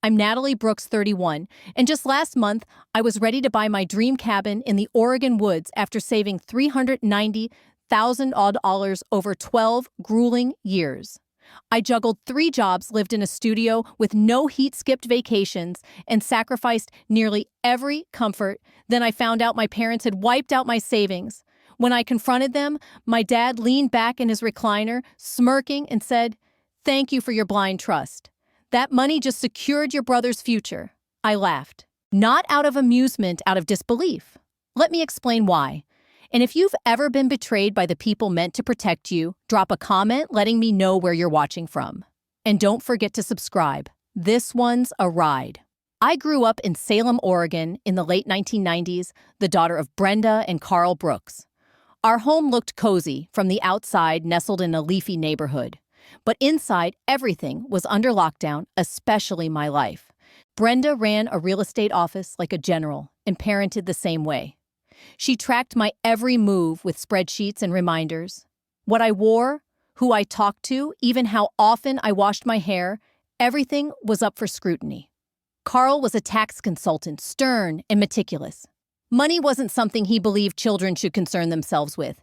I'm Natalie Brooks, 31, and just last month, I was ready to buy my dream cabin in the Oregon woods after saving $390,000 over 12 grueling years. I juggled 3 jobs, lived in a studio with no heat-skipped vacations, and sacrificed nearly every comfort. Then I found out my parents had wiped out my savings. When I confronted them, my dad leaned back in his recliner, smirking, and said, "Thank you for your blind trust. That money just secured your brother's future." I laughed. Not out of amusement, out of disbelief. Let me explain why. And if you've ever been betrayed by the people meant to protect you, drop a comment letting me know where you're watching from. And don't forget to subscribe. This one's a ride. I grew up in Salem, Oregon in the late 1990s, the daughter of Brenda and Carl Brooks. Our home looked cozy from the outside, nestled in a leafy neighborhood. But inside, everything was under lockdown, especially my life. Brenda ran a real estate office like a general and parented the same way. She tracked my every move with spreadsheets and reminders. What I wore, who I talked to, even how often I washed my hair, everything was up for scrutiny. Carl was a tax consultant, stern and meticulous. Money wasn't something he believed children should concern themselves with.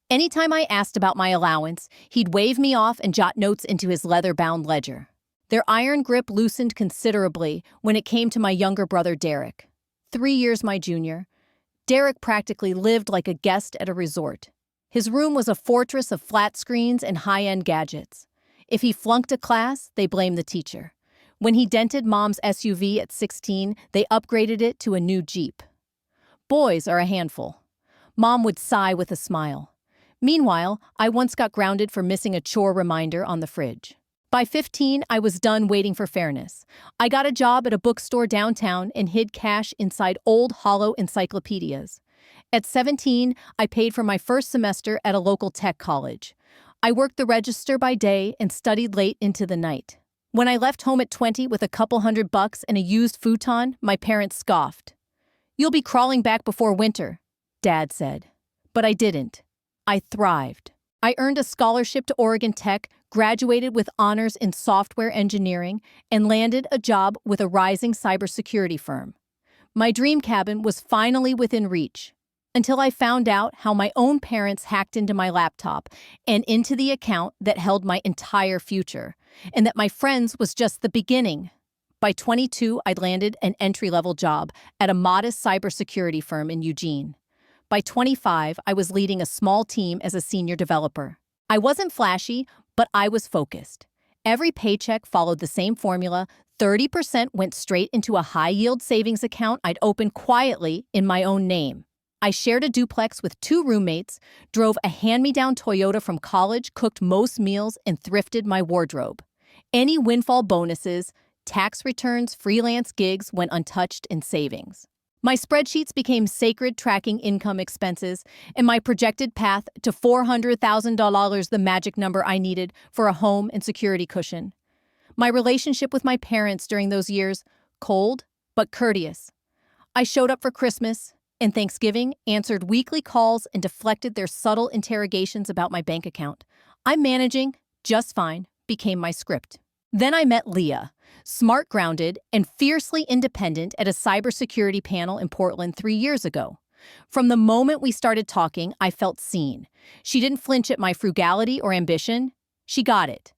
Anytime I asked about my allowance, he'd wave me off and jot notes into his leather-bound ledger. Their iron grip loosened considerably when it came to my younger brother, Derek. 3 years my junior, Derek practically lived like a guest at a resort. His room was a fortress of flat screens and high-end gadgets. If he flunked a class, they blamed the teacher. When he dented Mom's SUV at 16, they upgraded it to a new Jeep. Boys are a handful. Mom would sigh with a smile. Meanwhile, I once got grounded for missing a chore reminder on the fridge. By 15, I was done waiting for fairness. I got a job at a bookstore downtown and hid cash inside old hollow encyclopedias. At 17, I paid for my first semester at a local tech college. I worked the register by day and studied late into the night. When I left home at 20 with a couple $100 and a used futon, my parents scoffed. "You'll be crawling back before winter," Dad said. But I didn't. I thrived. I earned a scholarship to Oregon Tech, graduated with honors in software engineering, and landed a job with a rising cybersecurity firm. My dream cabin was finally within reach, until I found out how my own parents hacked into my laptop and into the account that held my entire future, and that my friends was just the beginning. By 22, I'd landed an entry-level job at a modest cybersecurity firm in Eugene. By 25, I was leading a small team as a senior developer. I wasn't flashy, but I was focused. Every paycheck followed the same formula. 30% went straight into a high-yield savings account I'd opened quietly in my own name. I shared a duplex with 2 roommates, drove a hand-me-down Toyota from college, cooked most meals, and thrifted my wardrobe. Any windfall bonuses, tax returns, freelance gigs went untouched in savings. My spreadsheets became sacred, tracking income expenses, and my projected path to $400,000, the magic number I needed for a home and security cushion. My relationship with my parents during those years, cold but courteous. I showed up for Christmas and Thanksgiving, answered weekly calls, and deflected their subtle interrogations about my bank account. "I'm managing just fine," became my script. Then I met Leah, smart, grounded, and fiercely independent at a cybersecurity panel in Portland 3 years ago. From the moment we started talking, I felt seen. She didn't flinch at my frugality or ambition. She got it.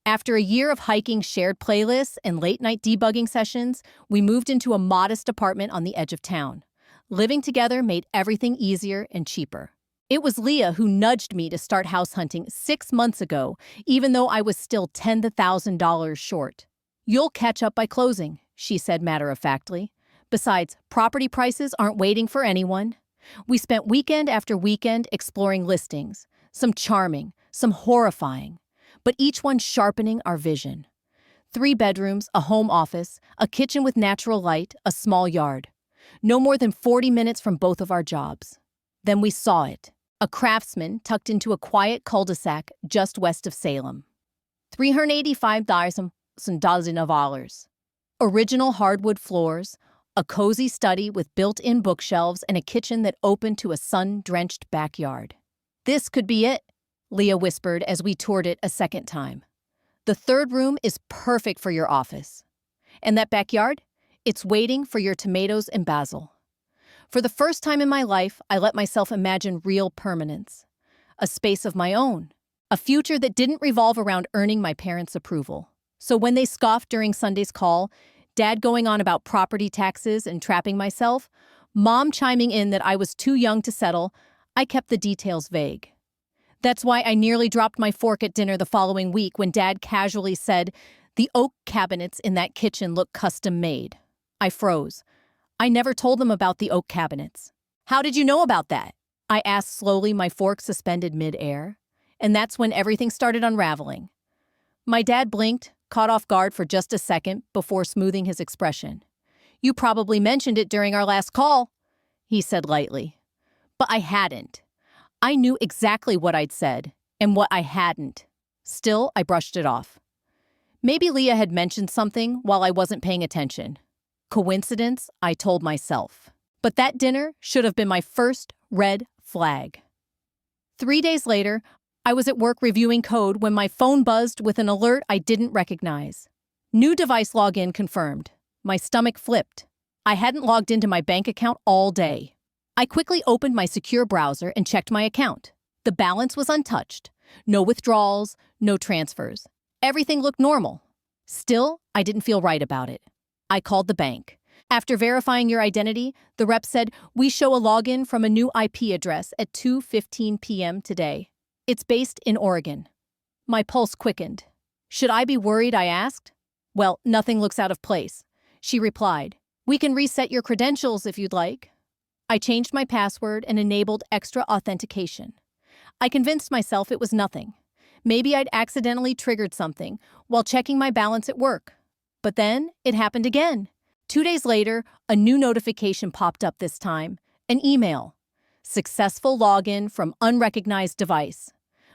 After a year of hiking, shared playlists, and late-night debugging sessions, we moved into a modest apartment on the edge of town. Living together made everything easier and cheaper. It was Leah who nudged me to start house hunting 6 months ago, even though I was still $10,000 short. "You'll catch up by closing," she said matter-of-factly. "Besides, property prices aren't waiting for anyone." We spent weekend after weekend exploring listings, some charming, some horrifying, but each one sharpening our vision. 3 bedrooms, a home office, a kitchen with natural light, a small yard. No more than 40 minutes from both of our jobs. Then we saw it. A Craftsman tucked into a quiet cul-de-sac just west of Salem. $385,000. Original hardwood floors, a cozy study with built-in bookshelves, and a kitchen that opened to a sun-drenched backyard. "This could be it," Leah whispered as we toured it a second time. "The 3rd room is perfect for your office." And that backyard? It's waiting for your tomatoes and basil. For the first time in my life, I let myself imagine real permanence. A space of my own. A future that didn't revolve around earning my parents' approval. So when they scoffed during Sunday's call, Dad going on about property taxes and trapping myself, Mom chiming in that I was too young to settle, I kept the details vague. That's why I nearly dropped my fork at dinner the following week when Dad casually said, "The oak cabinets in that kitchen look custom-made." I froze. I never told them about the oak cabinets. "How did you know about that?" I asked slowly, my fork suspended mid-air. And that's when everything started unraveling. My dad blinked, caught off guard for just a second before smoothing his expression. "You probably mentioned it during our last call," he said lightly. But I hadn't. I knew exactly what I'd said and what I hadn't. Still, I brushed it off. Maybe Leah had mentioned something while I wasn't paying attention. Coincidence, I told myself. But that dinner should have been my first red flag. 3 days later, I was at work reviewing code when my phone buzzed with an alert I didn't recognize. New device login confirmed. My stomach flipped. I hadn't logged into my bank account all day. I quickly opened my secure browser and checked my account. The balance was untouched. No withdrawals, no transfers. Everything looked normal. Still, I didn't feel right about it. I called the bank. After verifying your identity, the rep said, "We show a login from a new IP address at 2:15 p.m. today. It's based in Oregon." My pulse quickened. "Should I be worried?" I asked. "Well, nothing looks out of place," she replied. "We can reset your credentials if you'd like." I changed my password and enabled extra authentication. I convinced myself it was nothing. Maybe I'd accidentally triggered something while checking my balance at work. But then it happened again. 2 days later, a new notification popped up this time. An email. Successful login from unrecognized device.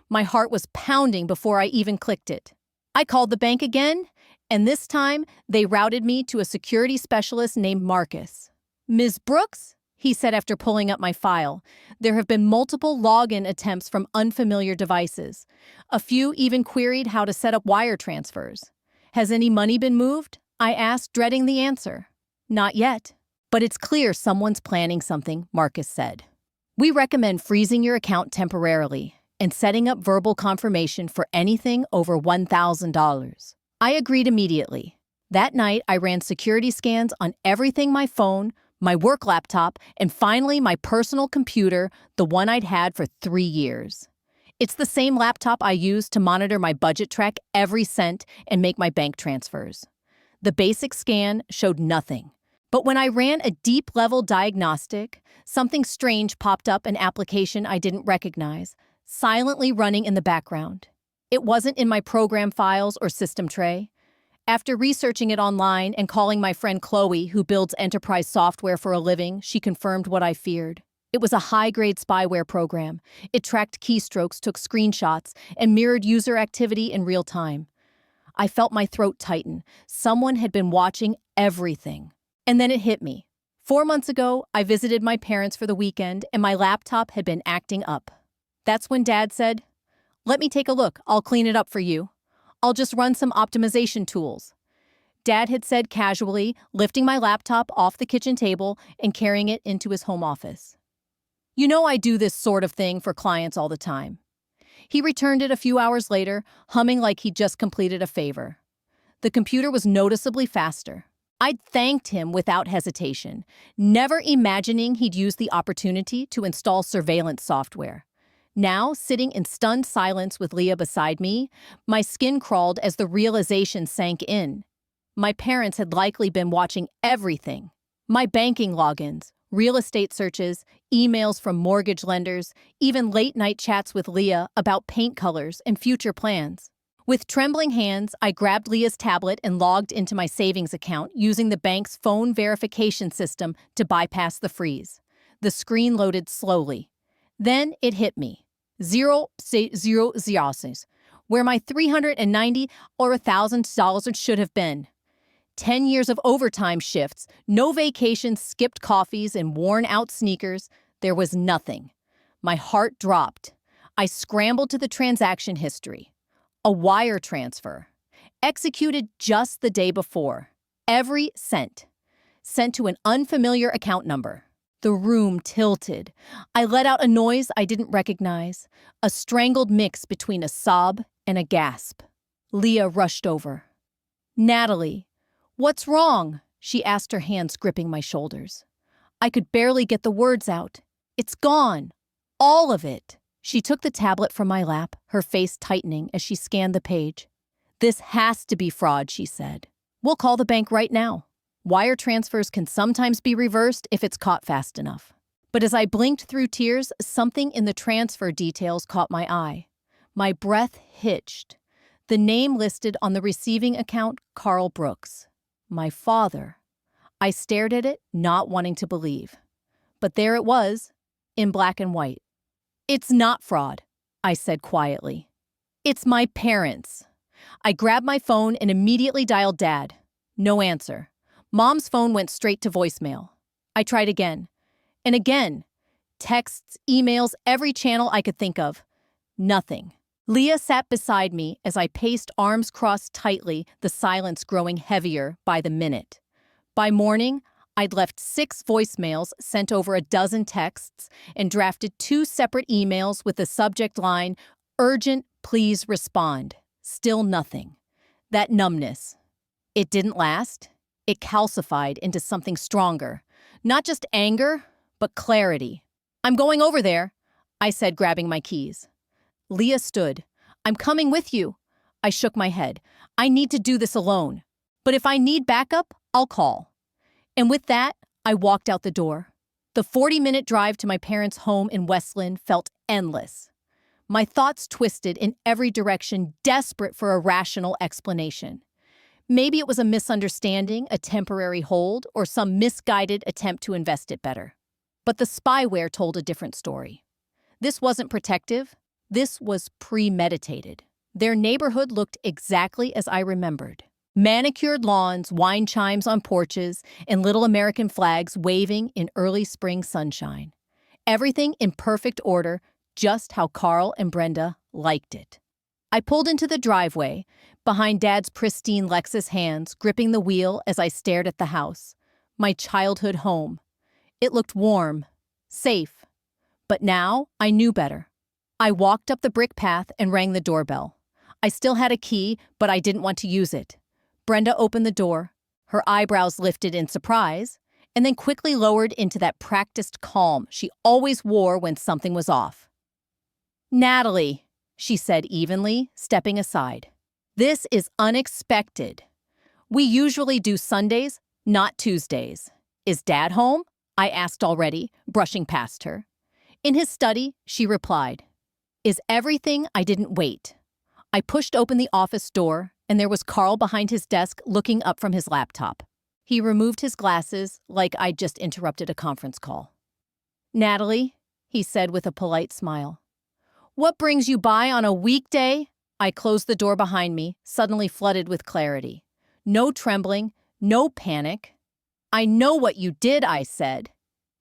My heart was pounding before I even clicked it. I called the bank again, and this time they routed me to a security specialist named Marcus. "Ms. Brooks?" he said after pulling up my file. "There have been multiple login attempts from unfamiliar devices. A few even queried how to set up wire transfers. Has any money been moved?" I asked, dreading the answer. "Not yet. But it's clear someone's planning something," Marcus said. "We recommend freezing your account temporarily and setting up verbal confirmation for anything over $1,000. I agreed immediately. That night, I ran security scans on everything: my phone, my work laptop, and finally my personal computer, the one I'd had for 3 years. It's the same laptop I use to monitor my budget, track every cent, and make my bank transfers. The basic scan showed nothing. But when I ran a deep-level diagnostic, something strange popped up: an application I didn't recognize, silently running in the background. It wasn't in my program files or system tray. After researching it online and calling my friend Chloe, who builds enterprise software for a living, she confirmed what I feared. It was a high-grade spyware program. It tracked keystrokes, took screenshots, and mirrored user activity in real time. I felt my throat tighten. Someone had been watching everything. And then it hit me. 4 months ago, I visited my parents for the weekend, and my laptop had been acting up. That's when Dad said, "Let me take a look. I'll clean it up for you. I'll just run some optimization tools." Dad had said casually, lifting my laptop off the kitchen table and carrying it into his home office. "You know I do this sort of thing for clients all the time." He returned it a few hours later, humming like he'd just completed a favor. The computer was noticeably faster. I'd thanked him without hesitation, never imagining he'd use the opportunity to install surveillance software. Now, sitting in stunned silence with Leah beside me, my skin crawled as the realization sank in. My parents had likely been watching everything. My banking logins, real estate searches, emails from mortgage lenders, even late-night chats with Leah about paint colors and future plans. With trembling hands, I grabbed Leah's tablet and logged into my savings account using the bank's phone verification system to bypass the freeze. The screen loaded slowly. Then it hit me. 0 where my $390 or $1,000 should have been. 10 years of overtime shifts, no vacations, skipped coffees, and worn-out sneakers. There was nothing. My heart dropped. I scrambled to the transaction history. A wire transfer. Executed just the day before. Every cent. Sent to an unfamiliar account number. The room tilted. I let out a noise I didn't recognize, a strangled mix between a sob and a gasp. Leah rushed over. "Natalie, what's wrong?" she asked, her hands gripping my shoulders. I could barely get the words out. "It's gone. All of it." She took the tablet from my lap, her face tightening as she scanned the page. "This has to be fraud," she said. "We'll call the bank right now. Wire transfers can sometimes be reversed if it's caught fast enough." But as I blinked through tears, something in the transfer details caught my eye. My breath hitched. The name listed on the receiving account, Carl Brooks. My father. I stared at it, not wanting to believe. But there it was, in black and white. "It's not fraud," I said quietly. "It's my parents." I grabbed my phone and immediately dialed Dad. No answer. Mom's phone went straight to voicemail. I tried again. And again. Texts, emails, every channel I could think of. Nothing. Leah sat beside me as I paced, arms crossed tightly, the silence growing heavier by the minute. By morning, I'd left 6 voicemails, sent over a dozen texts, and drafted 2 separate emails with the subject line, "Urgent, please respond." Still nothing. That numbness. It didn't last. It calcified into something stronger. Not just anger, but clarity. "I'm going over there," I said, grabbing my keys. Leah stood. "I'm coming with you." I shook my head. "I need to do this alone. But if I need backup, I'll call." And with that, I walked out the door. The 40-minute drive to my parents' home in Westland felt endless. My thoughts twisted in every direction, desperate for a rational explanation. Maybe it was a misunderstanding, a temporary hold, or some misguided attempt to invest it better. But the spyware told a different story. This wasn't protective. This was premeditated. Their neighborhood looked exactly as I remembered. Manicured lawns, wine chimes on porches, and little American flags waving in early spring sunshine. Everything in perfect order, just how Carl and Brenda liked it. I pulled into the driveway, behind Dad's pristine Lexus hands, gripping the wheel as I stared at the house. My childhood home. It looked warm, safe. But now I knew better. I walked up the brick path and rang the doorbell. I still had a key, but I didn't want to use it. Brenda opened the door, her eyebrows lifted in surprise, and then quickly lowered into that practiced calm she always wore when something was off. "Natalie," she said evenly, stepping aside. "This is unexpected. We usually do Sundays, not Tuesdays. Is Dad home?" I asked already, brushing past her. "In his study," she replied. "Is everything?" I didn't wait. I pushed open the office door, and there was Carl behind his desk looking up from his laptop. He removed his glasses like I'd just interrupted a conference call. "Natalie," he said with a polite smile. "What brings you by on a weekday?" I closed the door behind me, suddenly flooded with clarity. No trembling, no panic. "I know what you did," I said.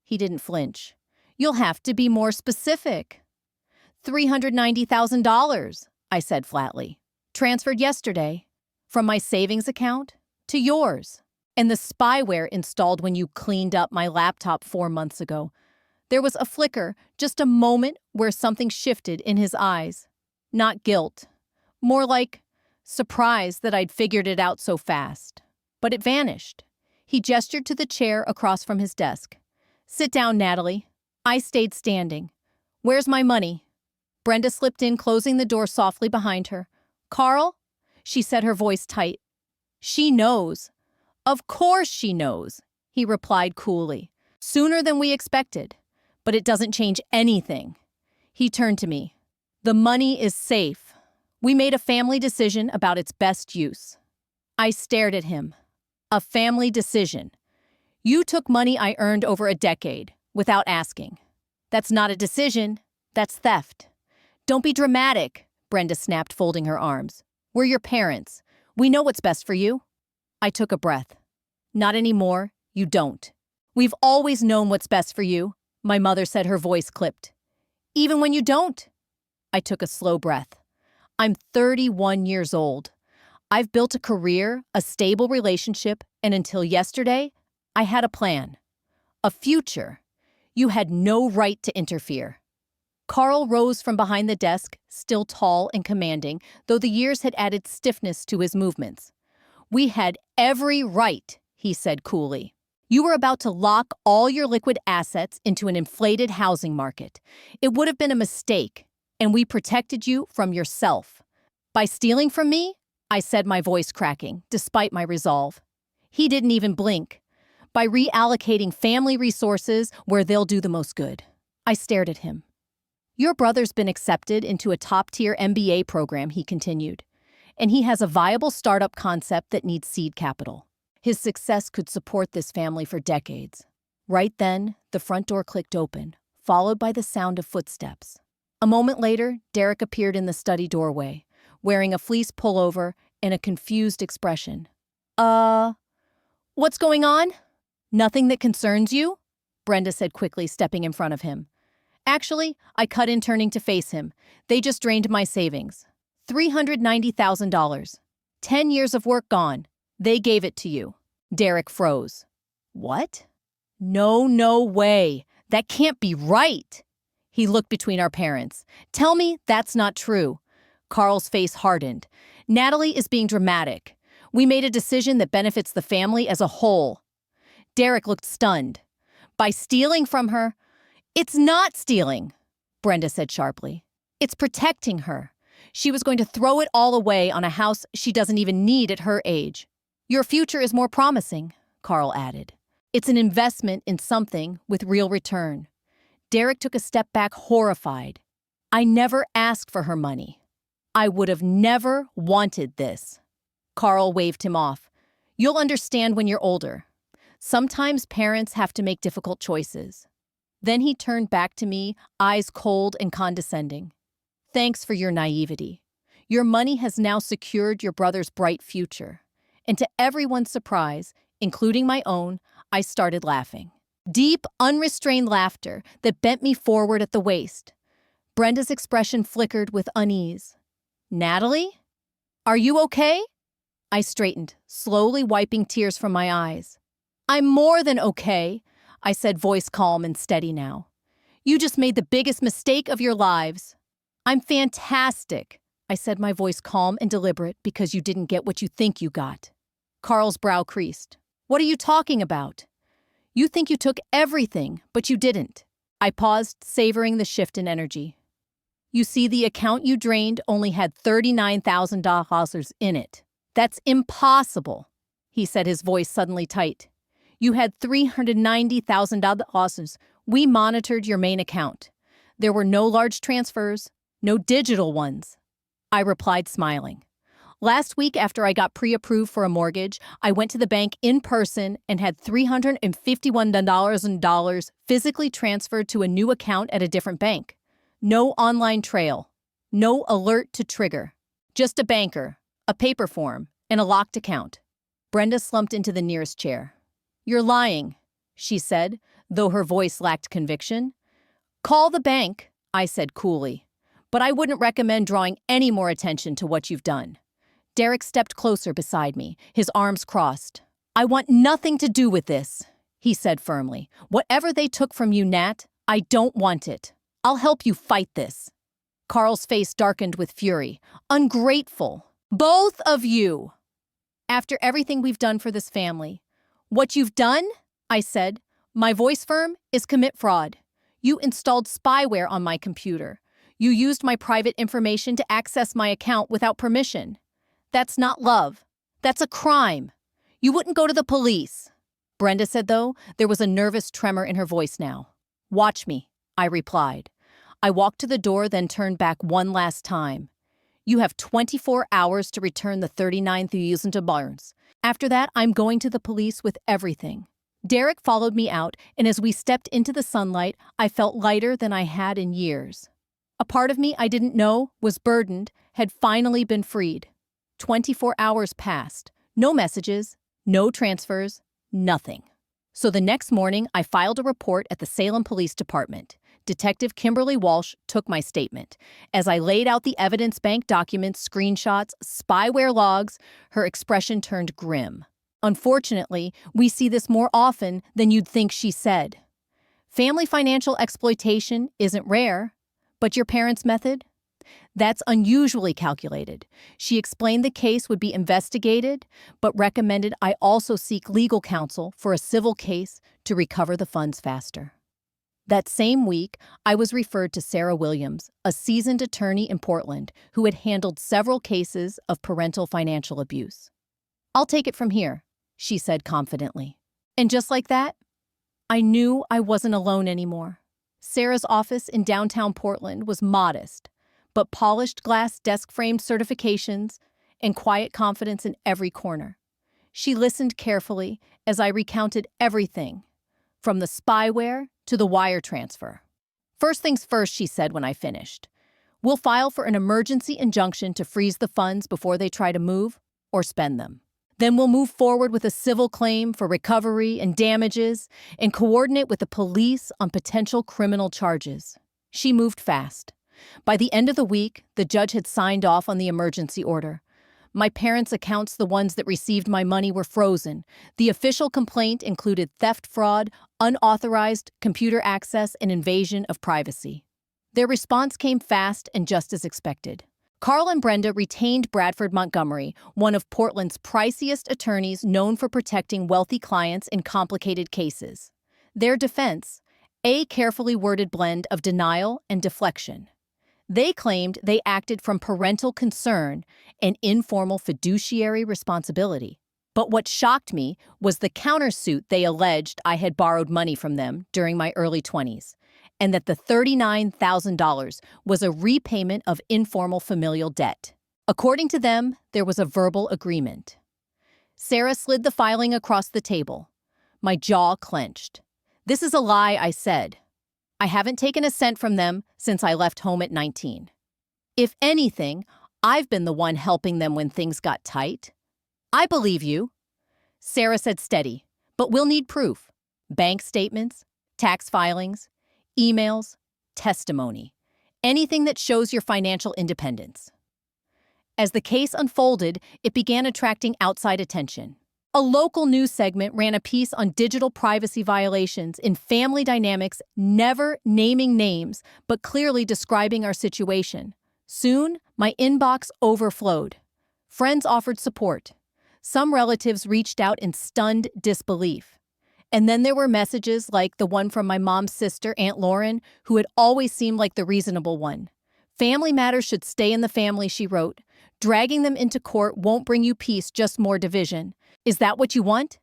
He didn't flinch. "You'll have to be more specific." $390,000, I said flatly. "Transferred yesterday. From my savings account to yours. And the spyware installed when you cleaned up my laptop 4 months ago." There was a flicker, just a moment where something shifted in his eyes. Not guilt. More like surprise that I'd figured it out so fast. But it vanished. He gestured to the chair across from his desk. "Sit down, Natalie." I stayed standing. "Where's my money?" Brenda slipped in, closing the door softly behind her. "Carl?" She said, her voice tight. "She knows." "Of course she knows," he replied coolly. "Sooner than we expected. But it doesn't change anything." He turned to me. "The money is safe. We made a family decision about its best use." I stared at him. "A family decision. You took money I earned over a decade, without asking. That's not a decision. That's theft." "Don't be dramatic," Brenda snapped, folding her arms. "We're your parents. We know what's best for you." I took a breath. "Not anymore. You don't. We've always known what's best for you," my mother said, her voice clipped. "Even when you don't." I took a slow breath. "I'm 31 years old. I've built a career, a stable relationship, and until yesterday, I had a plan. A future. You had no right to interfere. Carl rose from behind the desk, still tall and commanding, though the years had added stiffness to his movements. We had every right, he said coolly. You were about to lock all your liquid assets into an inflated housing market. It would have been a mistake, and we protected you from yourself. By stealing from me, I said, my voice cracking, despite my resolve. He didn't even blink. By reallocating family resources where they'll do the most good. I stared at him. Your brother's been accepted into a top-tier MBA program, he continued, and he has a viable startup concept that needs seed capital. His success could support this family for decades. Right then, the front door clicked open, followed by the sound of footsteps. A moment later, Derek appeared in the study doorway, wearing a fleece pullover and a confused expression. What's going on? Nothing that concerns you? Brenda said quickly, stepping in front of him. Actually, I cut in, turning to face him. They just drained my savings. $390,000. 10 years of work gone. They gave it to you. Derek froze. What? No way. That can't be right. He looked between our parents. Tell me that's not true. Carl's face hardened. Natalie is being dramatic. We made a decision that benefits the family as a whole. Derek looked stunned. By stealing from her? It's not stealing, Brenda said sharply. It's protecting her. She was going to throw it all away on a house she doesn't even need at her age. Your future is more promising, Carl added. It's an investment in something with real return. Derek took a step back, horrified. I never asked for her money. I would have never wanted this. Carl waved him off. You'll understand when you're older. Sometimes parents have to make difficult choices. Then he turned back to me, eyes cold and condescending. Thanks for your naivety. Your money has now secured your brother's bright future. And to everyone's surprise, including my own, I started laughing. Deep, unrestrained laughter that bent me forward at the waist. Brenda's expression flickered with unease. Natalie? Are you okay? I straightened, slowly wiping tears from my eyes. I'm more than okay, I said, voice calm and steady now. You just made the biggest mistake of your lives. I'm fantastic, I said, my voice calm and deliberate, because you didn't get what you think you got. Carl's brow creased. What are you talking about? You think you took everything, but you didn't. I paused, savoring the shift in energy. You see, the account you drained only had $39,000 in it. That's impossible, he said, his voice suddenly tight. You had $390,000. We monitored your main account. There were no large transfers, no digital ones. I replied, smiling. Last week, after I got pre-approved for a mortgage, I went to the bank in person and had $351 physically transferred to a new account at a different bank. No online trail. No alert to trigger. Just a banker, a paper form, and a locked account. Brenda slumped into the nearest chair. You're lying, she said, though her voice lacked conviction. Call the bank, I said coolly. But I wouldn't recommend drawing any more attention to what you've done. Derek stepped closer beside me, his arms crossed. I want nothing to do with this, he said firmly. Whatever they took from you, Nat, I don't want it. I'll help you fight this. Carl's face darkened with fury. Ungrateful. Both of you. After everything we've done for this family. What you've done, I said, my voice firm, is commit fraud. You installed spyware on my computer. You used my private information to access my account without permission. That's not love. That's a crime. You wouldn't go to the police. Brenda said, though, there was a nervous tremor in her voice now. Watch me, I replied. I walked to the door, then turned back one last time. You have 24 hours to return the $39,000. After that, I'm going to the police with everything. Derek followed me out, and as we stepped into the sunlight, I felt lighter than I had in years. A part of me I didn't know was burdened, had finally been freed. 24 hours passed. No messages, no transfers, nothing. So the next morning, I filed a report at the Salem Police Department. Detective Kimberly Walsh took my statement. As I laid out the evidence bank documents, screenshots, spyware logs, her expression turned grim. Unfortunately, we see this more often than you'd think, she said. Family financial exploitation isn't rare, but your parents' method? That's unusually calculated. She explained the case would be investigated, but recommended I also seek legal counsel for a civil case to recover the funds faster. That same week, I was referred to Sarah Williams, a seasoned attorney in Portland who had handled several cases of parental financial abuse. "I'll take it from here," she said confidently. And just like that, I knew I wasn't alone anymore. Sarah's office in downtown Portland was modest, but polished glass desk-framed certifications and quiet confidence in every corner. She listened carefully as I recounted everything, from the spyware to the wire transfer. "First things first," she said when I finished. "We'll file for an emergency injunction to freeze the funds before they try to move or spend them. Then we'll move forward with a civil claim for recovery and damages and coordinate with the police on potential criminal charges." She moved fast. By the end of the week, the judge had signed off on the emergency order. My parents' accounts, the ones that received my money, were frozen. The official complaint included theft, fraud, unauthorized computer access, and invasion of privacy. Their response came fast and just as expected. Carl and Brenda retained Bradford Montgomery, one of Portland's priciest attorneys known for protecting wealthy clients in complicated cases. Their defense, a carefully worded blend of denial and deflection. They claimed they acted from parental concern and informal fiduciary responsibility. But what shocked me was the countersuit. They alleged I had borrowed money from them during my early 20s, and that the $39,000 was a repayment of informal familial debt. According to them, there was a verbal agreement. Sarah slid the filing across the table. My jaw clenched. "This is a lie," I said. "I haven't taken a cent from them since I left home at 19. If anything, I've been the one helping them when things got tight." "I believe you," Sarah said, steady, "but we'll need proof. Bank statements, tax filings, emails, testimony. Anything that shows your financial independence." As the case unfolded, it began attracting outside attention. A local news segment ran a piece on digital privacy violations in family dynamics, never naming names, but clearly describing our situation. Soon, my inbox overflowed. Friends offered support. Some relatives reached out in stunned disbelief. And then there were messages like the one from my mom's sister, Aunt Lauren, who had always seemed like the reasonable one. "Family matters should stay in the family," she wrote. "Dragging them into court won't bring you peace, just more division. Is that what you want?"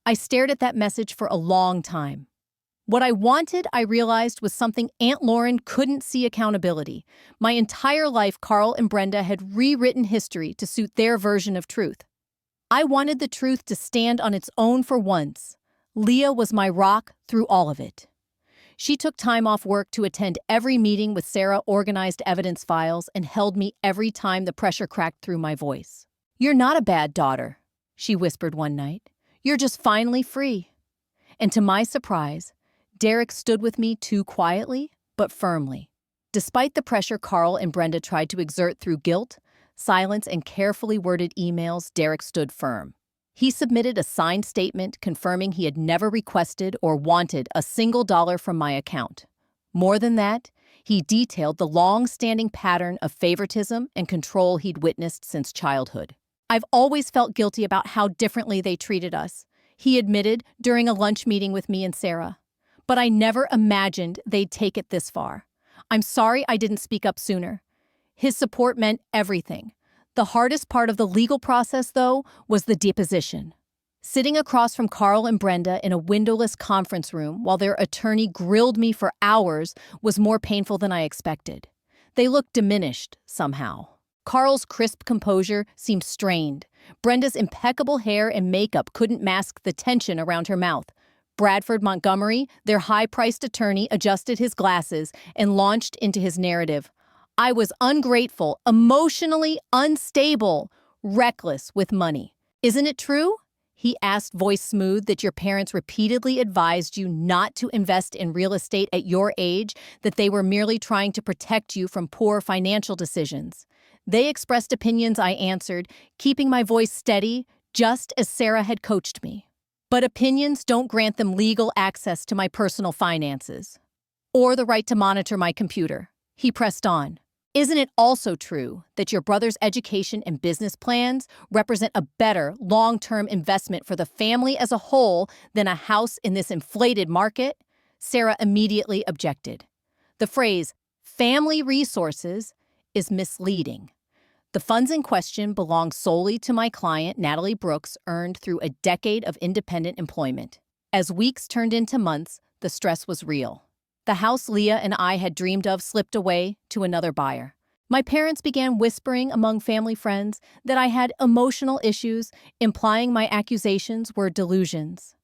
I stared at that message for a long time. What I wanted, I realized, was something Aunt Lauren couldn't see: accountability. My entire life, Carl and Brenda had rewritten history to suit their version of truth. I wanted the truth to stand on its own for once. Leah was my rock through all of it. She took time off work to attend every meeting with Sarah, organized evidence files, and held me every time the pressure cracked through my voice. "You're not a bad daughter," she whispered one night. "You're just finally free." And to my surprise, Derek stood with me too quietly, but firmly. Despite the pressure Carl and Brenda tried to exert through guilt, silence, and carefully worded emails, Derek stood firm. He submitted a signed statement confirming he had never requested or wanted a single dollar from my account. More than that, he detailed the long-standing pattern of favoritism and control he'd witnessed since childhood. "I've always felt guilty about how differently they treated us," he admitted during a lunch meeting with me and Sarah. "But I never imagined they'd take it this far. I'm sorry I didn't speak up sooner." His support meant everything. The hardest part of the legal process, though, was the deposition. Sitting across from Carl and Brenda in a windowless conference room while their attorney grilled me for hours was more painful than I expected. They looked diminished, somehow. Carl's crisp composure seemed strained. Brenda's impeccable hair and makeup couldn't mask the tension around her mouth. Bradford Montgomery, their high-priced attorney, adjusted his glasses and launched into his narrative. "I was ungrateful, emotionally unstable, reckless with money. Isn't it true?" He asked, voice smooth, that your parents repeatedly advised you not to invest in real estate at your age, that they were merely trying to protect you from poor financial decisions. They expressed opinions, I answered, keeping my voice steady, just as Sarah had coached me. But opinions don't grant them legal access to my personal finances, or the right to monitor my computer. He pressed on. Isn't it also true that your brother's education and business plans represent a better long-term investment for the family as a whole than a house in this inflated market? Sarah immediately objected. The phrase, family resources, is misleading. The funds in question belong solely to my client, Natalie Brooks, earned through a decade of independent employment. As weeks turned into months, the stress was real. The house Leah and I had dreamed of slipped away to another buyer. My parents began whispering among family friends that I had emotional issues, implying my accusations were delusions.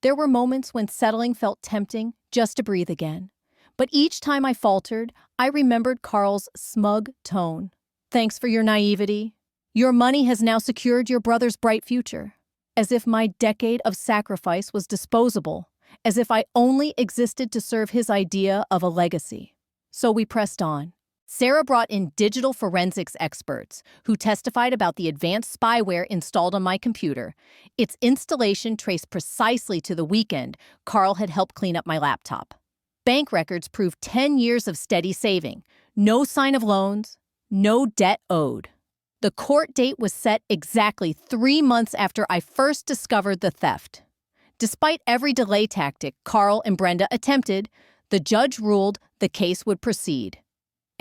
There were moments when settling felt tempting, just to breathe again. But each time I faltered, I remembered Carl's smug tone. Thanks for your naivety. Your money has now secured your brother's bright future. As if my decade of sacrifice was disposable. As if I only existed to serve his idea of a legacy. So we pressed on. Sarah brought in digital forensics experts who testified about the advanced spyware installed on my computer. Its installation traced precisely to the weekend Carl had helped clean up my laptop. Bank records proved 10 years of steady saving. No sign of loans, no debt owed. The court date was set exactly 3 months after I first discovered the theft. Despite every delay tactic Carl and Brenda attempted, the judge ruled the case would proceed.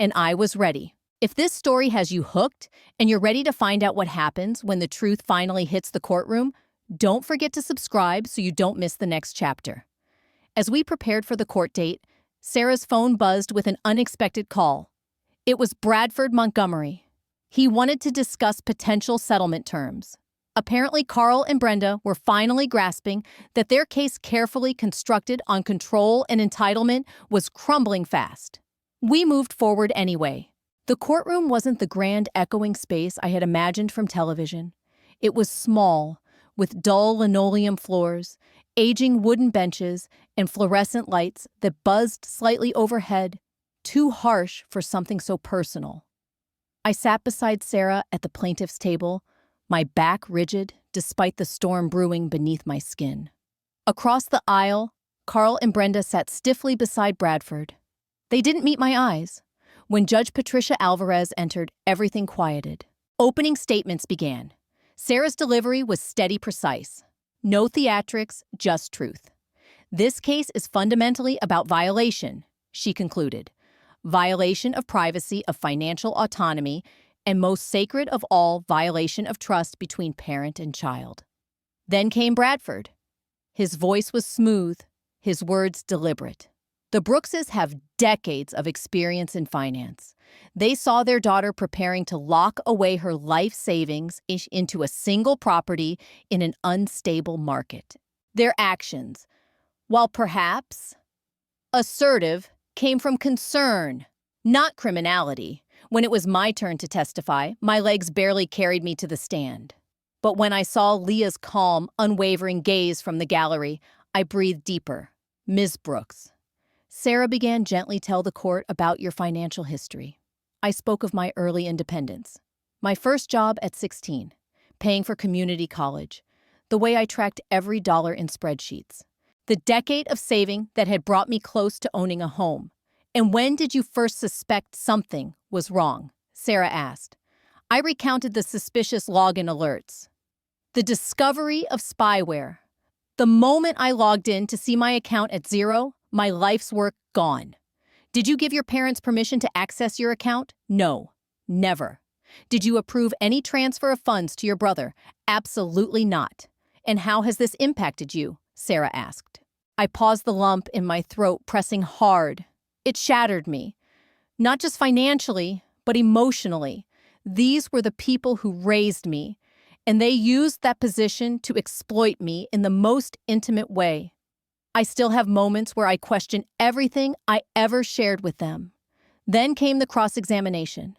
And I was ready. If this story has you hooked and you're ready to find out what happens when the truth finally hits the courtroom, don't forget to subscribe so you don't miss the next chapter. As we prepared for the court date, Sarah's phone buzzed with an unexpected call. It was Bradford Montgomery. He wanted to discuss potential settlement terms. Apparently, Carl and Brenda were finally grasping that their case, carefully constructed on control and entitlement, was crumbling fast. We moved forward anyway. The courtroom wasn't the grand echoing space I had imagined from television. It was small, with dull linoleum floors, aging wooden benches, and fluorescent lights that buzzed slightly overhead, too harsh for something so personal. I sat beside Sarah at the plaintiff's table, my back rigid despite the storm brewing beneath my skin. Across the aisle, Carl and Brenda sat stiffly beside Bradford. They didn't meet my eyes. When Judge Patricia Alvarez entered, everything quieted. Opening statements began. Sarah's delivery was steady, precise. No theatrics, just truth. This case is fundamentally about violation, she concluded. Violation of privacy, of financial autonomy, and most sacred of all, violation of trust between parent and child. Then came Bradford. His voice was smooth, his words deliberate. The Brookses have decades of experience in finance. They saw their daughter preparing to lock away her life savings into a single property in an unstable market. Their actions, while perhaps assertive, came from concern, not criminality. When it was my turn to testify, my legs barely carried me to the stand. But when I saw Leah's calm, unwavering gaze from the gallery, I breathed deeper. Ms. Brooks. Sarah began gently tell the court about your financial history. I spoke of my early independence. My first job at 16, paying for community college, the way I tracked every dollar in spreadsheets. The decade of saving that had brought me close to owning a home. And when did you first suspect something was wrong? Sarah asked. I recounted the suspicious login alerts. The discovery of spyware. The moment I logged in to see my account at zero, my life's work gone. Did you give your parents permission to access your account? No, never. Did you approve any transfer of funds to your brother? Absolutely not. And how has this impacted you? Sarah asked. I paused, the lump in my throat pressing hard. It shattered me. Not just financially, but emotionally. These were the people who raised me, and they used that position to exploit me in the most intimate way. I still have moments where I question everything I ever shared with them. Then came the cross-examination.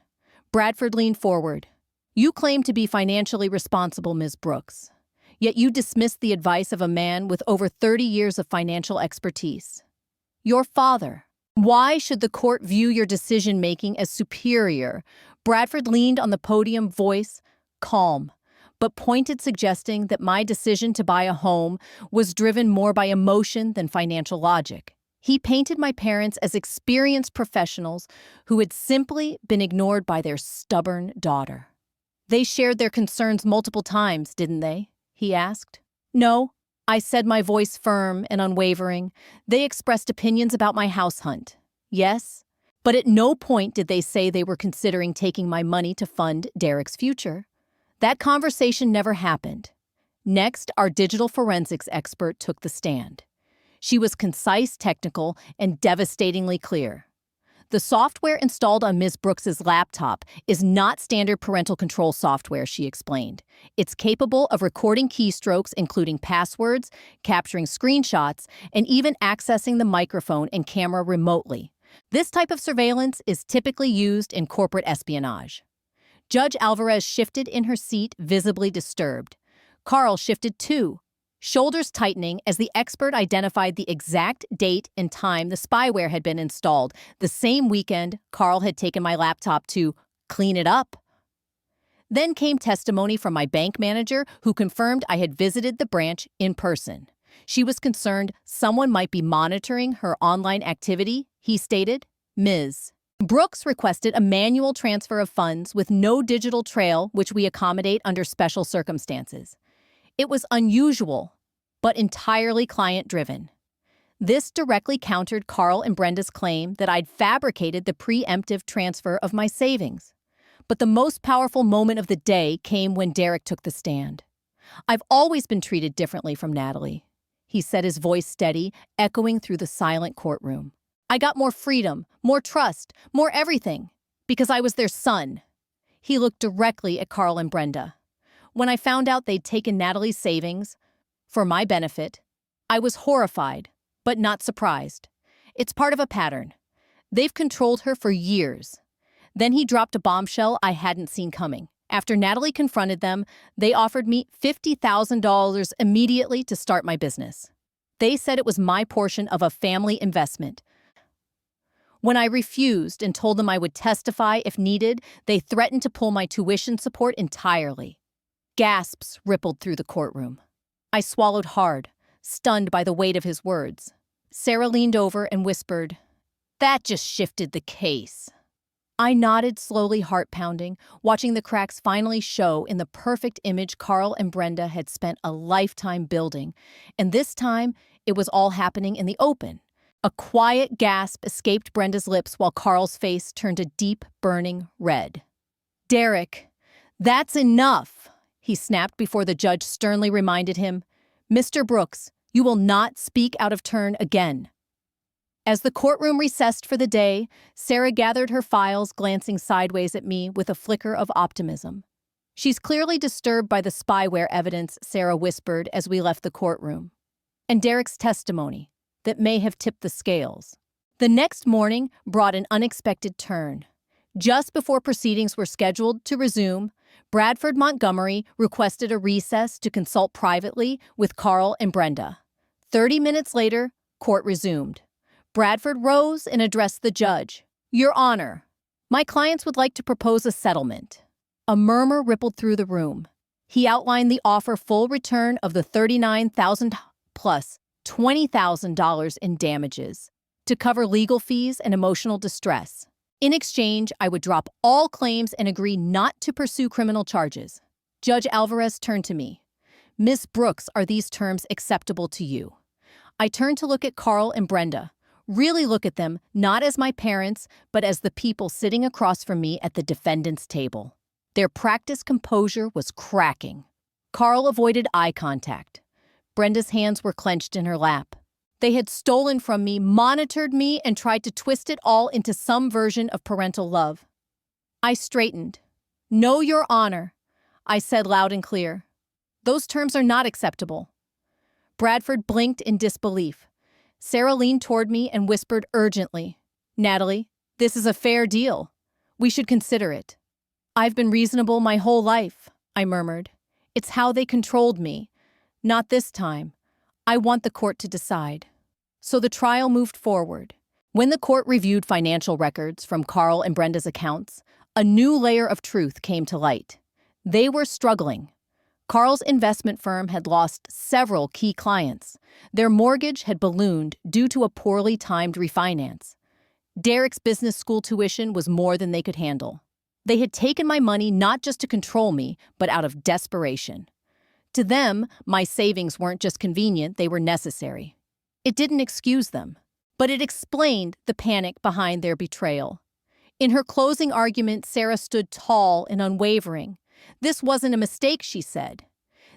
Bradford leaned forward. You claim to be financially responsible, Ms. Brooks. Yet you dismissed the advice of a man with over 30 years of financial expertise. Your father. Why should the court view your decision-making as superior? Bradford leaned on the podium, voice calm, but pointed, suggesting that my decision to buy a home was driven more by emotion than financial logic. He painted my parents as experienced professionals who had simply been ignored by their stubborn daughter. They shared their concerns multiple times, didn't they? He asked. No, I said, my voice firm and unwavering. They expressed opinions about my house hunt. Yes, but at no point did they say they were considering taking my money to fund Derek's future. That conversation never happened. Next, our digital forensics expert took the stand. She was concise, technical, and devastatingly clear. The software installed on Ms. Brooks's laptop is not standard parental control software, she explained. It's capable of recording keystrokes, including passwords, capturing screenshots, and even accessing the microphone and camera remotely. This type of surveillance is typically used in corporate espionage. Judge Alvarez shifted in her seat, visibly disturbed. Carl shifted too, shoulders tightening as the expert identified the exact date and time the spyware had been installed. The same weekend, Carl had taken my laptop to clean it up. Then came testimony from my bank manager, who confirmed I had visited the branch in person. She was concerned someone might be monitoring her online activity, he stated. Ms. Brooks requested a manual transfer of funds with no digital trail, which we accommodate under special circumstances. It was unusual, but entirely client-driven. This directly countered Carl and Brenda's claim that I'd fabricated the preemptive transfer of my savings. But the most powerful moment of the day came when Derek took the stand. I've always been treated differently from Natalie, he said, his voice steady, echoing through the silent courtroom. I got more freedom, more trust, more everything, because I was their son. He looked directly at Carl and Brenda. When I found out they'd taken Natalie's savings for my benefit, I was horrified, but not surprised. It's part of a pattern. They've controlled her for years. Then he dropped a bombshell I hadn't seen coming. After Natalie confronted them, they offered me $50,000 immediately to start my business. They said it was my portion of a family investment. When I refused and told them I would testify if needed, they threatened to pull my tuition support entirely. Gasps rippled through the courtroom. I swallowed hard, stunned by the weight of his words. Sarah leaned over and whispered, "That just shifted the case." I nodded, slowly, heart pounding, watching the cracks finally show in the perfect image Carl and Brenda had spent a lifetime building. And this time, it was all happening in the open. A quiet gasp escaped Brenda's lips while Carl's face turned a deep, burning red. "Derek, that's enough," he snapped before the judge sternly reminded him. "Mr. Brooks, you will not speak out of turn again." As the courtroom recessed for the day, Sarah gathered her files, glancing sideways at me with a flicker of optimism. "She's clearly disturbed by the spyware evidence," Sarah whispered as we left the courtroom. "And Derek's testimony that may have tipped the scales." The next morning brought an unexpected turn. Just before proceedings were scheduled to resume, Bradford Montgomery requested a recess to consult privately with Carl and Brenda. 30 minutes later, court resumed. Bradford rose and addressed the judge. "Your Honor, my clients would like to propose a settlement." A murmur rippled through the room. He outlined the offer: full return of the $39,000 plus $20,000 in damages to cover legal fees and emotional distress. In exchange, I would drop all claims and agree not to pursue criminal charges. Judge Alvarez turned to me. "Ms. Brooks, are these terms acceptable to you?" I turned to look at Carl and Brenda. Really look at them, not as my parents, but as the people sitting across from me at the defendant's table. Their practiced composure was cracking. Carl avoided eye contact. Brenda's hands were clenched in her lap. They had stolen from me, monitored me, and tried to twist it all into some version of parental love. I straightened. "No, Your Honor," I said loud and clear. "Those terms are not acceptable." Bradford blinked in disbelief. Sarah leaned toward me and whispered urgently, "Natalie, this is a fair deal. We should consider it." "I've been reasonable my whole life," I murmured. "It's how they controlled me. Not this time. I want the court to decide. So the trial moved forward. When the court reviewed financial records from Carl and Brenda's accounts, a new layer of truth came to light. They were struggling. Carl's investment firm had lost several key clients. Their mortgage had ballooned due to a poorly timed refinance. Derek's business school tuition was more than they could handle. They had taken my money not just to control me, but out of desperation. To them, my savings weren't just convenient, they were necessary. It didn't excuse them, but it explained the panic behind their betrayal. In her closing argument, Sarah stood tall and unwavering. This wasn't a mistake, she said.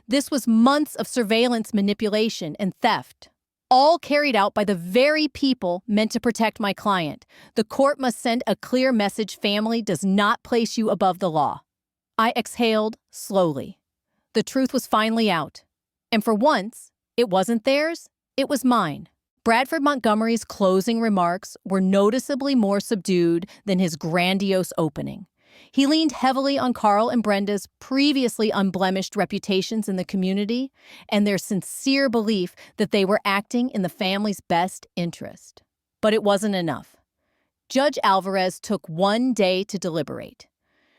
This was months of surveillance manipulation and theft, all carried out by the very people meant to protect my client. The court must send a clear message: family does not place you above the law. I exhaled slowly. The truth was finally out. And for once, it wasn't theirs, it was mine. Bradford Montgomery's closing remarks were noticeably more subdued than his grandiose opening. He leaned heavily on Carl and Brenda's previously unblemished reputations in the community and their sincere belief that they were acting in the family's best interest. But it wasn't enough. Judge Alvarez took one day to deliberate.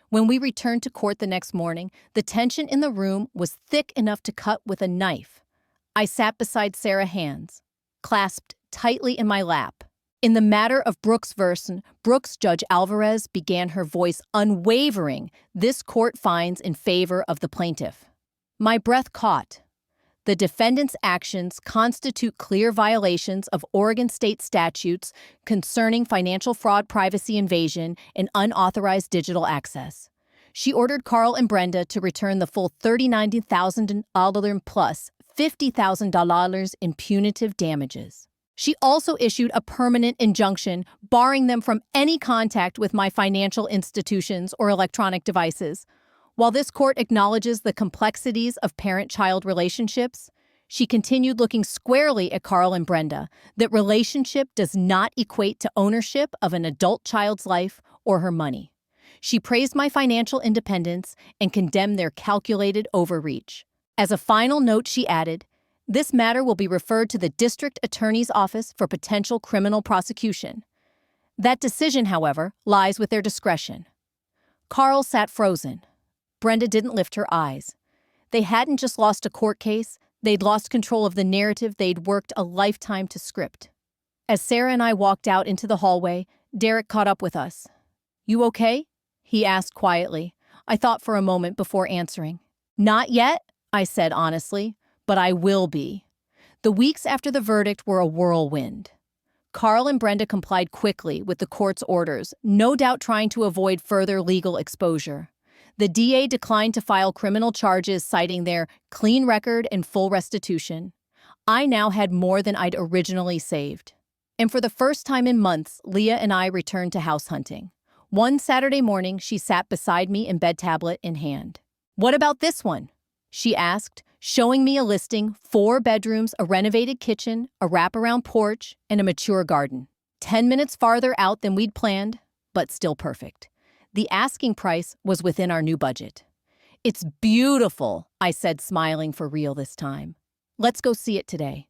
When we returned to court the next morning, the tension in the room was thick enough to cut with a knife. I sat beside Sarah, hands clasped tightly in my lap. In the matter of Brooks versus Brooks, Judge Alvarez began, her voice unwavering. This court finds in favor of the plaintiff. My breath caught. The defendant's actions constitute clear violations of Oregon state statutes concerning financial fraud, privacy invasion, and unauthorized digital access. She ordered Carl and Brenda to return the full $39,000 plus $50,000 in punitive damages. She also issued a permanent injunction barring them from any contact with my financial institutions or electronic devices. While this court acknowledges the complexities of parent-child relationships, she continued, looking squarely at Carl and Brenda, that relationship does not equate to ownership of an adult child's life or her money. She praised my financial independence and condemned their calculated overreach. As a final note, she added, "This matter will be referred to the district attorney's office for potential criminal prosecution. That decision, however, lies with their discretion." Carl sat frozen. Brenda didn't lift her eyes. They hadn't just lost a court case, they'd lost control of the narrative they'd worked a lifetime to script. As Sarah and I walked out into the hallway, Derek caught up with us. "You okay?" he asked quietly. I thought for a moment before answering. "Not yet," I said honestly, "but I will be." The weeks after the verdict were a whirlwind. Carl and Brenda complied quickly with the court's orders, no doubt trying to avoid further legal exposure. The DA declined to file criminal charges, citing their clean record and full restitution. I now had more than I'd originally saved. And for the first time in months, Leah and I returned to house hunting. One Saturday morning, she sat beside me in bed, tablet in hand. "What about this one?" she asked, showing me a listing: 4 bedrooms, a renovated kitchen, a wraparound porch, and a mature garden. 10 minutes farther out than we'd planned, but still perfect. The asking price was within our new budget. "It's beautiful," I said, smiling for real this time. "Let's go see it today."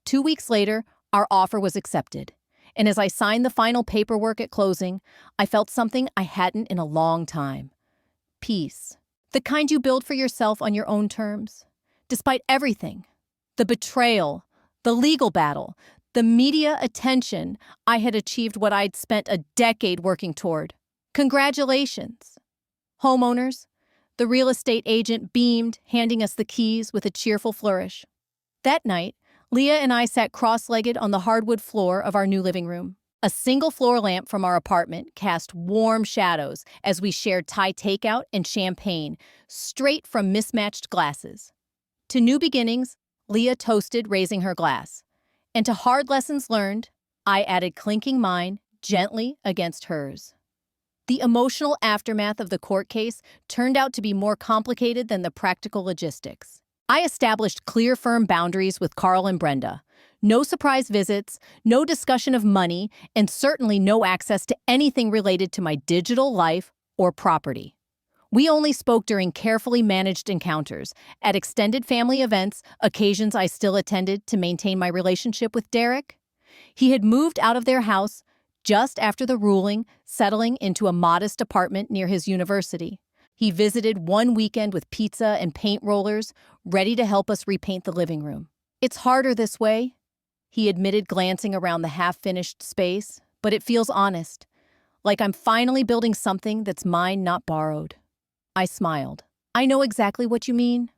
2 weeks later, our offer was accepted. And as I signed the final paperwork at closing, I felt something I hadn't in a long time. Peace. The kind you build for yourself on your own terms. Despite everything, the betrayal, the legal battle, the media attention, I had achieved what I'd spent a decade working toward. Congratulations. Homeowners, the real estate agent beamed, handing us the keys with a cheerful flourish. That night, Leah and I sat cross-legged on the hardwood floor of our new living room. A single floor lamp from our apartment cast warm shadows as we shared Thai takeout and champagne, straight from mismatched glasses. To new beginnings, Leah toasted, raising her glass. And to hard lessons learned, I added, clinking mine gently against hers. The emotional aftermath of the court case turned out to be more complicated than the practical logistics. I established clear, firm boundaries with Carl and Brenda. No surprise visits, no discussion of money, and certainly no access to anything related to my digital life or property. We only spoke during carefully managed encounters, at extended family events, occasions I still attended to maintain my relationship with Derek. He had moved out of their house just after the ruling, settling into a modest apartment near his university. He visited one weekend with pizza and paint rollers, ready to help us repaint the living room. "It's harder this way," he admitted, glancing around the half-finished space, "but it feels honest, like I'm finally building something that's mine, not borrowed." I smiled. "I know exactly what you mean."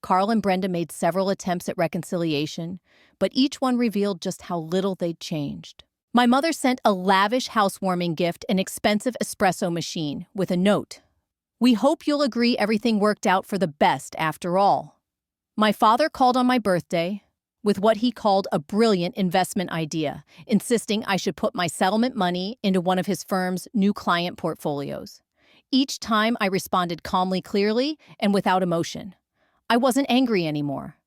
Carl and Brenda made several attempts at reconciliation, but each one revealed just how little they'd changed. My mother sent a lavish housewarming gift, an expensive espresso machine, with a note. "We hope you'll agree everything worked out for the best after all." My father called on my birthday with what he called a brilliant investment idea, insisting I should put my settlement money into one of his firm's new client portfolios. Each time I responded calmly, clearly, and without emotion. I wasn't angry anymore.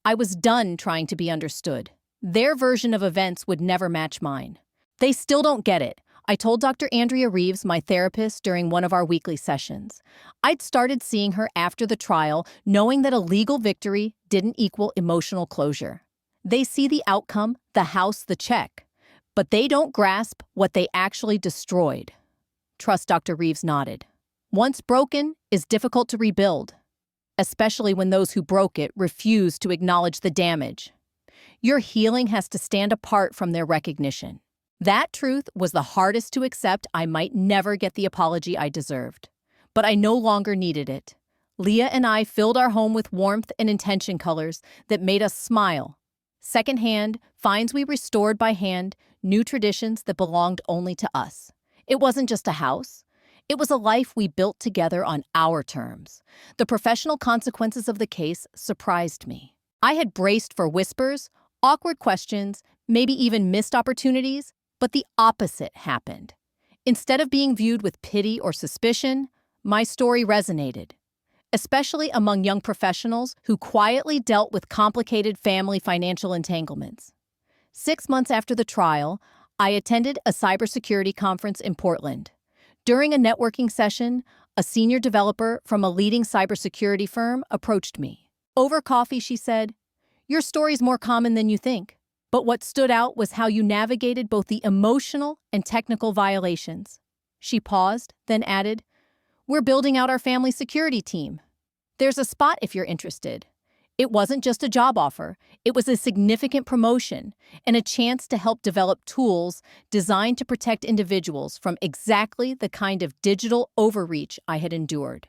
I was done trying to be understood. Their version of events would never match mine. "They still don't get it," I told Dr. Andrea Reeves, my therapist, during one of our weekly sessions. I'd started seeing her after the trial, knowing that a legal victory didn't equal emotional closure. They see the outcome, the house, the check, but they don't grasp what they actually destroyed. Trust, Dr. Reeves nodded. Once broken is difficult to rebuild, especially when those who broke it refuse to acknowledge the damage. Your healing has to stand apart from their recognition. That truth was the hardest to accept. I might never get the apology I deserved, but I no longer needed it. Leah and I filled our home with warmth and intention colors that made us smile. Secondhand, finds we restored by hand, new traditions that belonged only to us. It wasn't just a house. It was a life we built together on our terms. The professional consequences of the case surprised me. I had braced for whispers, awkward questions, maybe even missed opportunities, but the opposite happened. Instead of being viewed with pity or suspicion, my story resonated, especially among young professionals who quietly dealt with complicated family financial entanglements. 6 months after the trial, I attended a cybersecurity conference in Portland. During a networking session, a senior developer from a leading cybersecurity firm approached me. Over coffee, she said, "Your story's more common than you think. But what stood out was how you navigated both the emotional and technical violations." She paused, then added, "We're building out our family security team. There's a spot if you're interested." It wasn't just a job offer. It was a significant promotion and a chance to help develop tools designed to protect individuals from exactly the kind of digital overreach I had endured.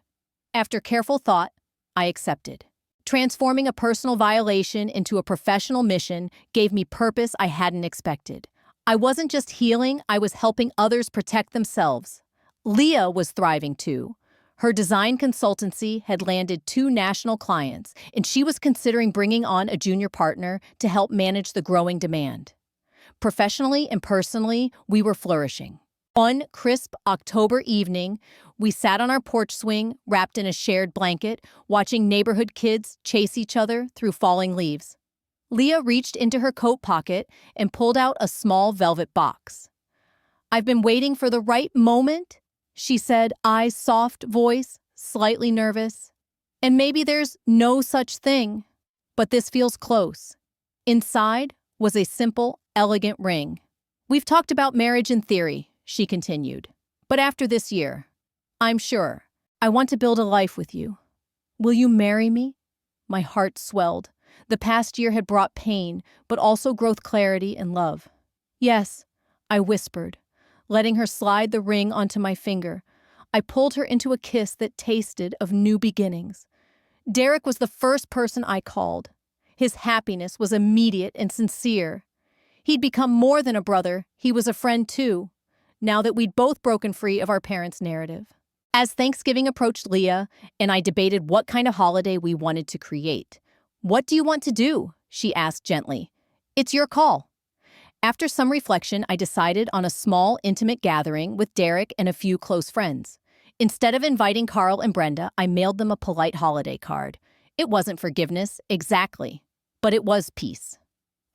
After careful thought, I accepted. Transforming a personal violation into a professional mission gave me purpose I hadn't expected. I wasn't just healing, I was helping others protect themselves. Leah was thriving too. Her design consultancy had landed 2 national clients, and she was considering bringing on a junior partner to help manage the growing demand. Professionally and personally, we were flourishing. One crisp October evening, we sat on our porch swing, wrapped in a shared blanket, watching neighborhood kids chase each other through falling leaves. Leah reached into her coat pocket and pulled out a small velvet box. "I've been waiting for the right moment," she said, eyes soft, voice slightly nervous. "And maybe there's no such thing, but this feels close." Inside was a simple, elegant ring. "We've talked about marriage in theory," she continued. "But after this year, I'm sure I want to build a life with you. Will you marry me?" My heart swelled. The past year had brought pain, but also growth, clarity, and love. "Yes," I whispered, letting her slide the ring onto my finger. I pulled her into a kiss that tasted of new beginnings. Derek was the first person I called. His happiness was immediate and sincere. He'd become more than a brother, he was a friend too, now that we'd both broken free of our parents' narrative. As Thanksgiving approached, Leah and I debated what kind of holiday we wanted to create. "What do you want to do?" she asked gently. "It's your call." After some reflection, I decided on a small, intimate gathering with Derek and a few close friends. Instead of inviting Carl and Brenda, I mailed them a polite holiday card. It wasn't forgiveness, exactly, but it was peace.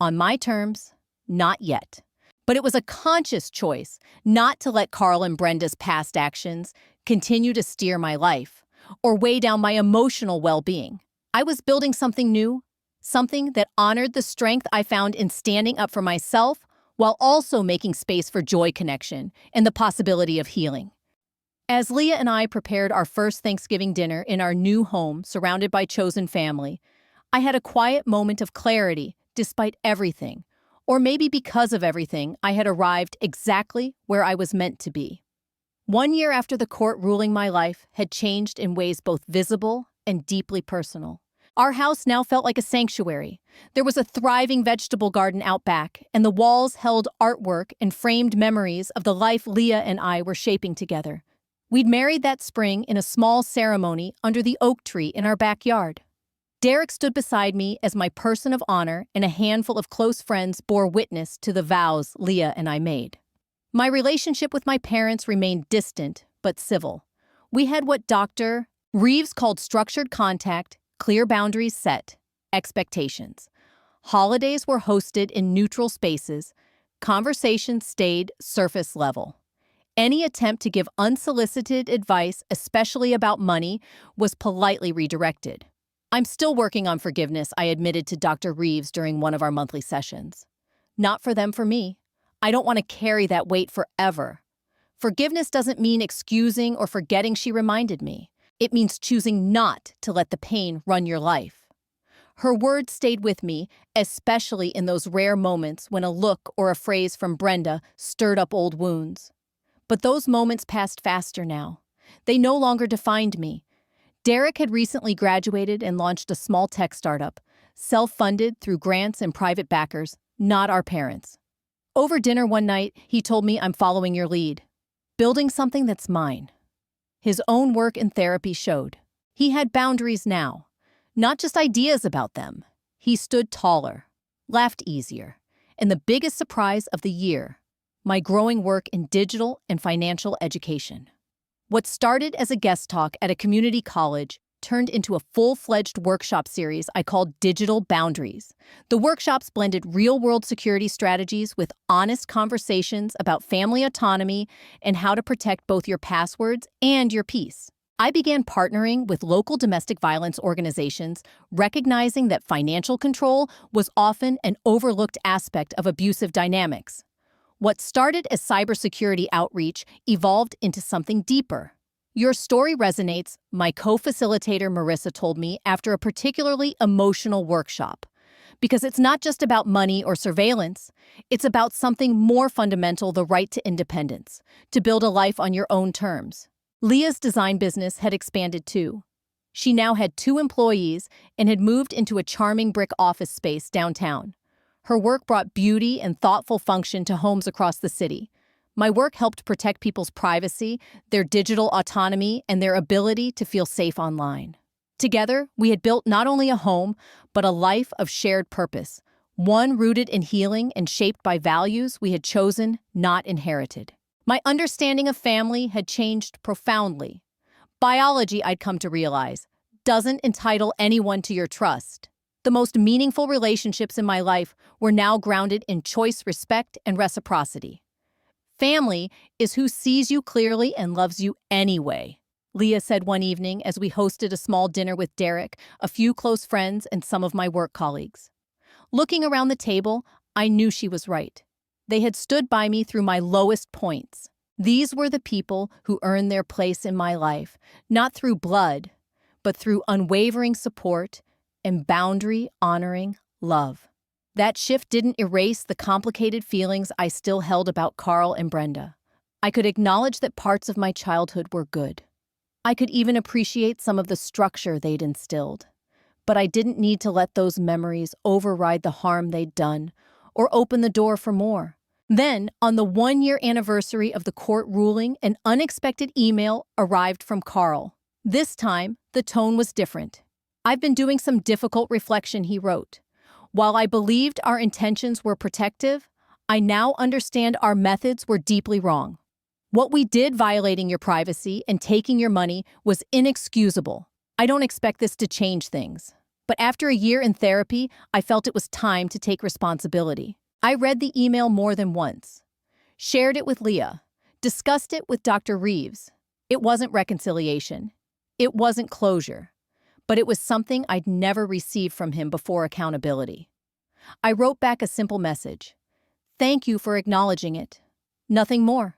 On my terms, not yet. But it was a conscious choice not to let Carl and Brenda's past actions continue to steer my life. or weigh down my emotional well-being. I was building something new, something that honored the strength I found in standing up for myself while also making space for joy, connection, and the possibility of healing. As Leah and I prepared our first Thanksgiving dinner in our new home surrounded by chosen family, I had a quiet moment of clarity despite everything, or maybe because of everything, I had arrived exactly where I was meant to be. 1 year after the court ruling, my life had changed in ways both visible and deeply personal. Our house now felt like a sanctuary. There was a thriving vegetable garden out back, and the walls held artwork and framed memories of the life Leah and I were shaping together. We'd married that spring in a small ceremony under the oak tree in our backyard. Derek stood beside me as my person of honor, and a handful of close friends bore witness to the vows Leah and I made. My relationship with my parents remained distant but civil. We had what Dr. Reeves called structured contact, clear boundaries set, expectations. Holidays were hosted in neutral spaces. Conversations stayed surface level. Any attempt to give unsolicited advice, especially about money, was politely redirected. "I'm still working on forgiveness," I admitted to Dr. Reeves during one of our monthly sessions. "Not for them, for me. I don't want to carry that weight forever." "Forgiveness doesn't mean excusing or forgetting," she reminded me. "It means choosing not to let the pain run your life." Her words stayed with me, especially in those rare moments when a look or a phrase from Brenda stirred up old wounds. But those moments passed faster now. They no longer defined me. Derek had recently graduated and launched a small tech startup, self-funded through grants and private backers, not our parents. Over dinner one night, he told me, "I'm following your lead, building something that's mine." His own work in therapy showed. He had boundaries now, not just ideas about them. He stood taller, laughed easier, and the biggest surprise of the year, my growing work in digital and financial education. What started as a guest talk at a community college turned into a full-fledged workshop series I called Digital Boundaries. The workshops blended real-world security strategies with honest conversations about family autonomy and how to protect both your passwords and your peace. I began partnering with local domestic violence organizations, recognizing that financial control was often an overlooked aspect of abusive dynamics. What started as cybersecurity outreach evolved into something deeper. "Your story resonates," my co-facilitator Marissa told me after a particularly emotional workshop. "Because it's not just about money or surveillance. It's about something more fundamental, the right to independence, to build a life on your own terms." Leah's design business had expanded too. She now had 2 employees and had moved into a charming brick office space downtown. Her work brought beauty and thoughtful function to homes across the city. My work helped protect people's privacy, their digital autonomy, and their ability to feel safe online. Together, we had built not only a home, but a life of shared purpose, one rooted in healing and shaped by values we had chosen, not inherited. My understanding of family had changed profoundly. Biology, I'd come to realize, doesn't entitle anyone to your trust. The most meaningful relationships in my life were now grounded in choice, respect, and reciprocity. "Family is who sees you clearly and loves you anyway," Leah said one evening as we hosted a small dinner with Derek, a few close friends, and some of my work colleagues. Looking around the table, I knew she was right. They had stood by me through my lowest points. These were the people who earned their place in my life, not through blood, but through unwavering support and boundary-honoring love. That shift didn't erase the complicated feelings I still held about Carl and Brenda. I could acknowledge that parts of my childhood were good. I could even appreciate some of the structure they'd instilled. But I didn't need to let those memories override the harm they'd done or open the door for more. Then, on the 1-year anniversary of the court ruling, an unexpected email arrived from Carl. This time, the tone was different. "I've been doing some difficult reflection," he wrote. "While I believed our intentions were protective, I now understand our methods were deeply wrong. What we did violating your privacy and taking your money was inexcusable. I don't expect this to change things. But after a year in therapy, I felt it was time to take responsibility." I read the email more than once, shared it with Leah, discussed it with Dr. Reeves. It wasn't reconciliation. It wasn't closure, but it was something I'd never received from him before: accountability. I wrote back a simple message. Thank you for acknowledging it. Nothing more.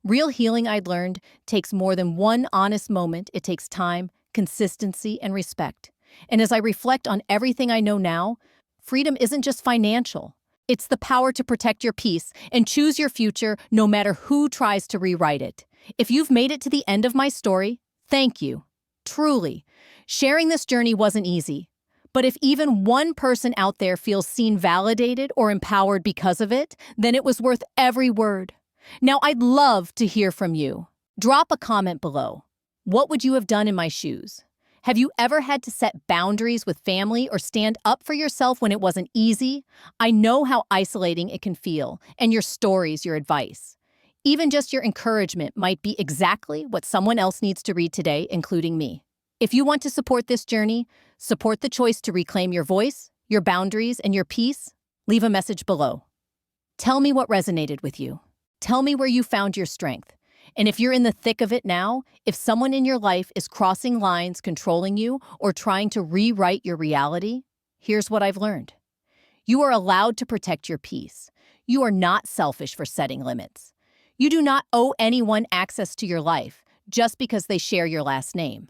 Real healing, I'd learned, takes more than one honest moment. It takes time, consistency, and respect. And as I reflect on everything I know now, freedom isn't just financial. It's the power to protect your peace and choose your future no matter who tries to rewrite it. If you've made it to the end of my story, thank you. Truly. Sharing this journey wasn't easy. But if even one person out there feels seen, validated, or empowered because of it, then it was worth every word. Now, I'd love to hear from you. Drop a comment below. What would you have done in my shoes? Have you ever had to set boundaries with family or stand up for yourself when it wasn't easy? I know how isolating it can feel, and your stories, your advice, even just your encouragement might be exactly what someone else needs to read today, including me. If you want to support this journey, support the choice to reclaim your voice, your boundaries, and your peace, leave a message below. Tell me what resonated with you. Tell me where you found your strength. And if you're in the thick of it now, if someone in your life is crossing lines, controlling you, or trying to rewrite your reality, here's what I've learned. You are allowed to protect your peace. You are not selfish for setting limits. You do not owe anyone access to your life just because they share your last name.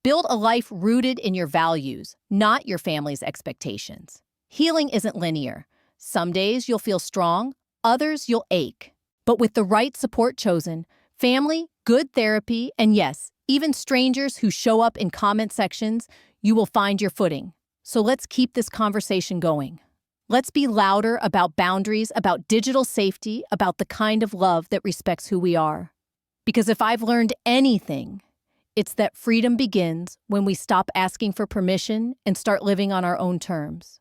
Build a life rooted in your values, not your family's expectations. Healing isn't linear. Some days you'll feel strong, others you'll ache. But with the right support chosen, family, good therapy, and yes, even strangers who show up in comment sections, you will find your footing. So let's keep this conversation going. Let's be louder about boundaries, about digital safety, about the kind of love that respects who we are. Because if I've learned anything, it's that freedom begins when we stop asking for permission and start living on our own terms.